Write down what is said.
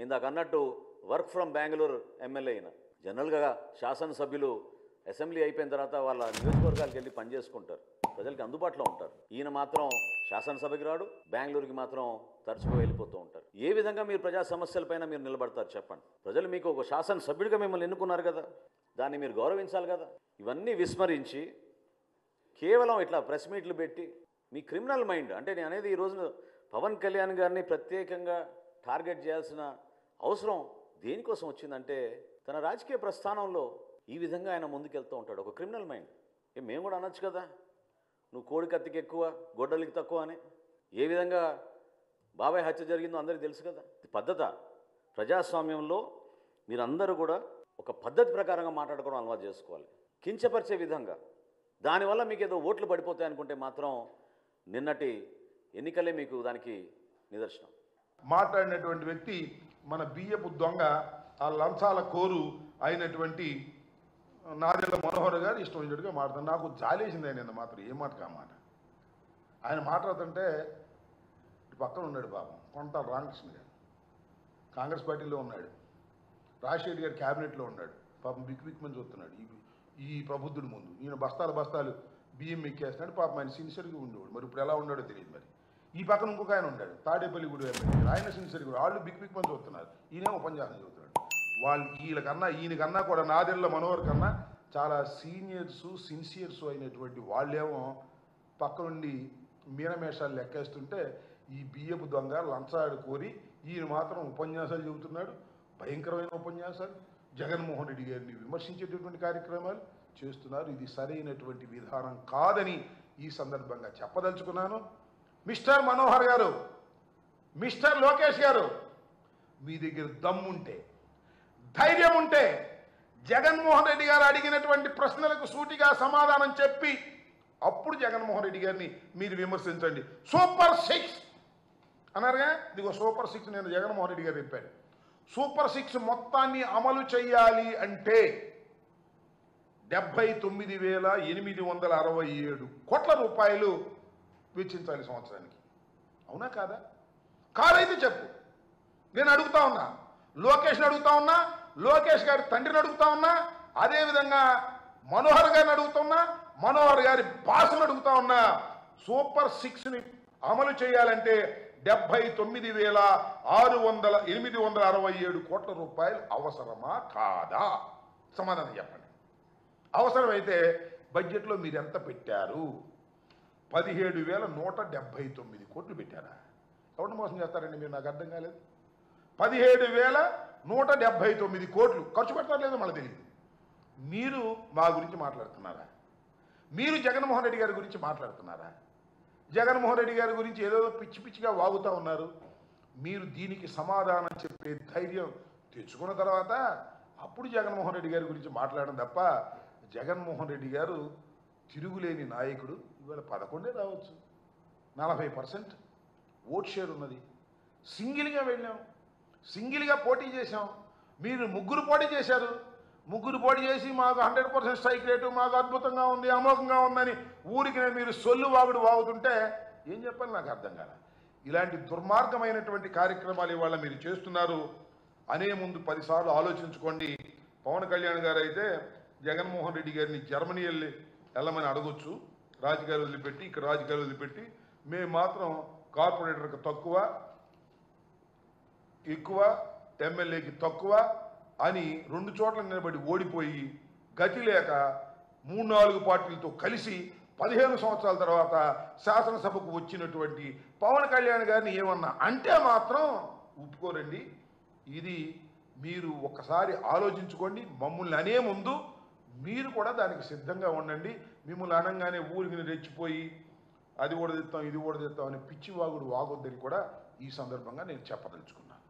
ఇందాక అన్నట్టు work from Bengaluru MLA అయిన జనరల్గా శాసనసభ్యులు అసెంబ్లీ అయిపోయిన తర్వాత వాళ్ళ నియోజకవర్గాలకు వెళ్ళి పనిచేసుకుంటారు, ప్రజలకి అందుబాటులో ఉంటారు. ఈయన మాత్రం శాసనసభకి రాడు, బెంగళూరుకి మాత్రం తరచుగా వెళ్ళిపోతూ ఉంటారు. ఏ విధంగా మీరు ప్రజా సమస్యలపైన మీరు నిలబడతారు చెప్పండి? ప్రజలు మీకు ఒక శాసనసభ్యుడిగా మిమ్మల్ని ఎన్నుకున్నారు కదా, దాన్ని మీరు గౌరవించాలి కదా. ఇవన్నీ విస్మరించి కేవలం ఇట్లా ప్రెస్ మీట్లు పెట్టి మీ క్రిమినల్ మైండ్, అంటే నేను అనేది ఈరోజు పవన్ కళ్యాణ్ గారిని ప్రత్యేకంగా టార్గెట్ చేయాల్సిన అవసరం దేనికోసం వచ్చిందంటే తన రాజకీయ ప్రస్థానంలో ఈ విధంగా ఆయన ముందుకెళ్తూ ఉంటాడు. ఒక క్రిమినల్ మైండ్. మేము కూడా అనొచ్చు కదా, నువ్వు కోడి కత్తికి ఎక్కువ గొడ్డలికి తక్కువ అని. ఏ విధంగా బాబాయ్ హత్య జరిగిందో అందరికీ తెలుసు కదా. ఇది పద్ధత. ప్రజాస్వామ్యంలో మీరందరూ కూడా ఒక పద్ధతి ప్రకారంగా మాట్లాడుకోవడం అలవాటు చేసుకోవాలి. కించపరిచే విధంగా దానివల్ల మీకు ఏదో ఓట్లు పడిపోతాయి అనుకుంటే మాత్రం నిన్నటి ఎన్నికలే మీకు దానికి నిదర్శనం. మాట్లాడినటువంటి వ్యక్తి మన బియ్యపు దొంగ, ఆ లంచాల కోరు అయినటువంటి నాదెళ్ల మనోహర్ గారు ఇష్టం వచ్చినట్టుగా మాట్లాడుతాను. నాకు జాలేసింది ఆయన మాత్రం ఏ మాట కా మాట. ఆయన మాట్లాడుతుంటే పక్కన ఉన్నాడు పాపం కొంటాల రామకృష్ణ గారు, కాంగ్రెస్ పార్టీలో ఉన్నాడు, రాజశేఖర్ గారు క్యాబినెట్లో ఉన్నాడు. పాపం బిక్మని చూస్తున్నాడు ఈ ప్రబుద్ధుడి ముందు. ఈయన బస్తాలు బియ్యం ఎక్కేస్తున్నాడు. పాపం ఆయన సిన్సియర్గా ఉండేవాడు. మరి ఇప్పుడు ఎలా ఉన్నాడో తెలియదు. మరి ఈ పక్కన ఇంకొక ఆయన ఉన్నాడు, తాడేపల్లి గుడి ఆయన సిన్సియర్గా, వాళ్ళు బిక్మని చూస్తున్నారు, ఈయనేమో ఉపన్యాసం చదువుతున్నాడు. ఈయనకన్నా కూడా నాదెళ్ల మనోహర్ కన్నా చాలా సిన్సియర్స్ అయినటువంటి వాళ్ళేమో పక్క నుండి మీనమేషాలు లెక్కేస్తుంటే ఈ బియ్యపు దొంగ లంచాడు కోరి ఈయన మాత్రం ఉపన్యాసాలు చెబుతున్నాడు. భయంకరమైన ఉపన్యాసాలు, జగన్మోహన్ రెడ్డి గారిని విమర్శించేటటువంటి కార్యక్రమాలు చేస్తున్నారు. ఇది సరైనటువంటి విధానం కాదని ఈ సందర్భంగా చెప్పదలుచుకున్నాను. మిస్టర్ మనోహర్ గారు, మిస్టర్ లోకేష్ గారు, మీ దగ్గర దమ్ముంటే, ధైర్యం ఉంటే జగన్మోహన్ రెడ్డి గారు అడిగినటువంటి ప్రశ్నలకు సూటిగా సమాధానం చెప్పి అప్పుడు జగన్మోహన్ రెడ్డి గారిని మీరు విమర్శించండి. సూపర్ 6 అన్నారుగా, ఇదిగో సూపర్ 6 నేను జగన్మోహన్ రెడ్డి గారు చెప్పాను. సూపర్ 6 మొత్తాన్ని అమలు చేయాలి అంటే 79,867 కోట్ల రూపాయలు వెచ్చించాలి సంవత్సరానికి. అవునా కాదా? కాదైతే చెప్పు. నేను అడుగుతా ఉన్నా, లోకేష్ని అడుగుతా ఉన్నా, లోకేష్ గారి తండ్రిని అడుగుతా ఉన్నా, అదేవిధంగా మనోహర్ గారిని అడుగుతున్నా, మనోహర్ గారి బాసుని అడుగుతా ఉన్నా. సూపర్ 6ని అమలు చేయాలంటే 79,867 కోట్ల రూపాయలు అవసరమా కాదా? సమాధానం చెప్పండి. అవసరమైతే బడ్జెట్లో మీరు ఎంత పెట్టారు? 17,179 కోట్లు పెట్టారా? ఎవరిని మోసం చేస్తారండి మీరు? నాకు అర్థం కాలేదు. 17,179 కోట్లు ఖర్చు పెడతారు లేదో మనకు తెలియదు. మీరు మా గురించి మాట్లాడుతున్నారా? మీరు జగన్మోహన్ రెడ్డి గారి గురించి మాట్లాడుతున్నారా? జగన్మోహన్ రెడ్డి గారి గురించి ఏదో పిచ్చి పిచ్చిగా వాగుతూ ఉన్నారు. మీరు దీనికి సమాధానం చెప్పే ధైర్యం తెచ్చుకున్న తర్వాత అప్పుడు జగన్మోహన్ రెడ్డి గారి గురించి మాట్లాడడం తప్ప, జగన్మోహన్ రెడ్డి గారు తిరుగులేని నాయకుడు. ఇవాళ 11 రావచ్చు, 40% ఓట్ షేర్ ఉన్నది. సింగిల్గా వెళ్ళాం, సింగిల్గా పోటీ చేశాం. మీరు 3 పోటీ చేశారు. 3 పోటీ చేసి మాకు 100% స్ట్రైక్ రేటు, మాకు అద్భుతంగా ఉంది, అమోఘంగా ఉందని ఊరికి మీరు సొల్లు వాగుడు వాగుతుంటే ఏం చెప్పాలి నాకు అర్థం కాల. ఇలాంటి దుర్మార్గమైనటువంటి కార్యక్రమాలు ఇవాళ మీరు చేస్తున్నారు. అనే ముందు 10 సార్లు ఆలోచించుకోండి. పవన్ కళ్యాణ్ గారు అయితే జగన్మోహన్ రెడ్డి గారిని జర్మనీ వెళ్ళమని అడగొచ్చు, రాజకీయాలు వదిలిపెట్టి, ఇక్కడ రాజకీయాలు వదిలిపెట్టి. మేము మాత్రం కార్పొరేటర్కి తక్కువ, ఎక్కువ, ఎమ్మెల్యేకి తక్కువ అని 2 చోట్ల నిలబడి ఓడిపోయి గతి లేక 3-4 పార్టీలతో కలిసి 15 సంవత్సరాల తర్వాత శాసనసభకు వచ్చినటువంటి పవన్ కళ్యాణ్ గారిని ఏమన్నా అంటే మాత్రం ఒప్పుకోరండి. ఇది మీరు ఒక్కసారి ఆలోచించుకోండి. మమ్మల్ని అనే ముందు మీరు కూడా దానికి సిద్ధంగా ఉండండి. మిమ్మల్ని అనగానే ఊరికి రెచ్చిపోయి అది కూడా తెస్తాం, ఇది కూడా తెస్తాం అని పిచ్చివాగుడు వాగొద్దని కూడా ఈ సందర్భంగా నేను చెప్పదలుచుకున్నాను.